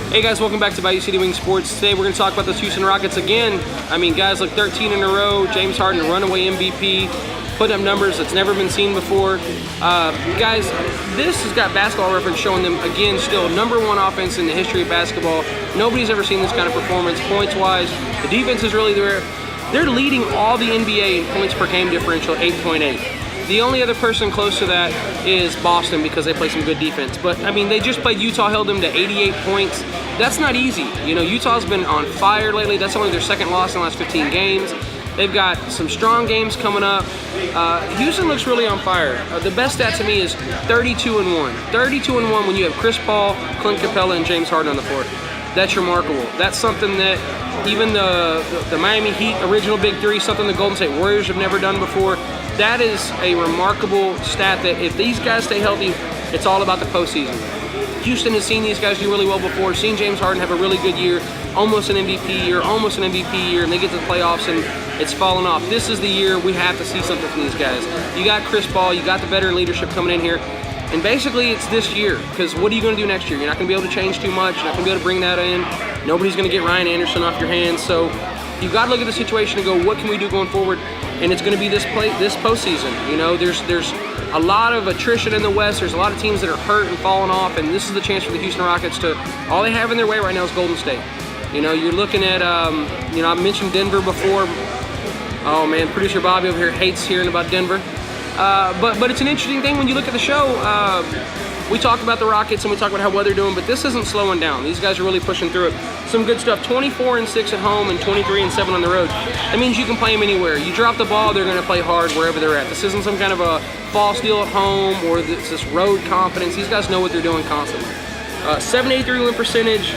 Hey guys, welcome back to BCW Sports. Today we're going to talk about those Houston Rockets again. I mean, guys, look, 13 in a row. James Harden, runaway MVP, putting up numbers that's never been seen before. Guys, this has got Basketball Reference showing them, again, still #1 offense in the history of basketball. Nobody's ever seen this kind of performance, points-wise. The defense is really there. They're leading all the NBA in points per game differential, 8.8. The only other person close to that is Boston because they play some good defense. But, I mean, they just played Utah, held them to 88 points. That's not easy. You know, Utah's been on fire lately. That's only their second loss in the last 15 games. They've got some strong games coming up. Houston looks really on fire. The best stat to me is 32-1. 32-1 when you have Chris Paul, Clint Capella, and James Harden on the floor. That's remarkable. That's something that even the Miami Heat original Big Three, something the Golden State Warriors have never done before. That is a remarkable stat that if these guys stay healthy, it's all about the postseason. Houston has seen these guys do really well before, seen James Harden have a really good year, almost an MVP year, and they get to the playoffs and it's fallen off. This is the year we have to see something from these guys. You got Chris Paul, you got the veteran leadership coming in here, and basically it's this year, because what are you going to do next year? You're not going to be able to change too much, you're not going to be able to bring that in. Nobody's going to get Ryan Anderson off your hands, so you've got to look at the situation and go, what can we do going forward? And it's going to be this postseason. You know, there's a lot of attrition in the West. There's a lot of teams that are hurt and falling off, and this is the chance for the Houston Rockets to, all they have in their way right now is Golden State. You know, you're looking at, you know, I mentioned Denver before. Oh man, producer Bobby over here hates hearing about Denver. But it's an interesting thing when you look at the show. We talk about the Rockets and we talk about how well they're doing, but this isn't slowing down. These guys are really pushing through it. Some good stuff, 24-6 at home and 23-7 on the road. That means you can play them anywhere. You drop the ball, they're going to play hard wherever they're at. This isn't some kind of a false deal at home or it's this road confidence. These guys know what they're doing constantly. 783 win percentage.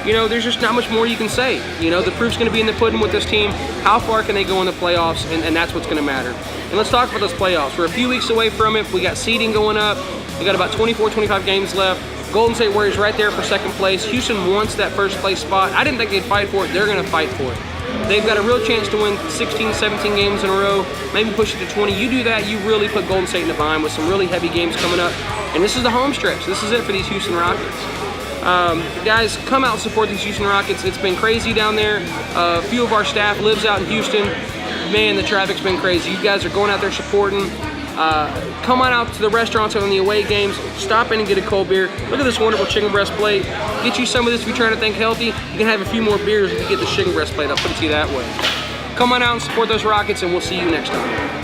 You know, there's just not much more you can say. You know, the proof's going to be in the pudding with this team. How far can they go in the playoffs? And that's what's going to matter. And let's talk about those playoffs. We're a few weeks away from it. We got seeding going up. We got about 24, 25 games left. Golden State Warriors right there for second place. Houston wants that first place spot. I didn't think they'd fight for it. They're going to fight for it. They've got a real chance to win 16, 17 games in a row, maybe push it to 20. You do that, you really put Golden State in the bind with some really heavy games coming up. And this is the home stretch. This is it for these Houston Rockets. Guys, come out and support these Houston Rockets. It's been crazy down there. A few of our staff lives out in Houston. Man, the traffic's been crazy. You guys are going out there supporting. Come on out to the restaurants on the away games. Stop in and get a cold beer. Look at this wonderful chicken breast plate. Get you some of this if you're trying to think healthy. You can have a few more beers if you get the chicken breast plate. I'll put it to you that way. Come on out and support those Rockets, and we'll see you next time.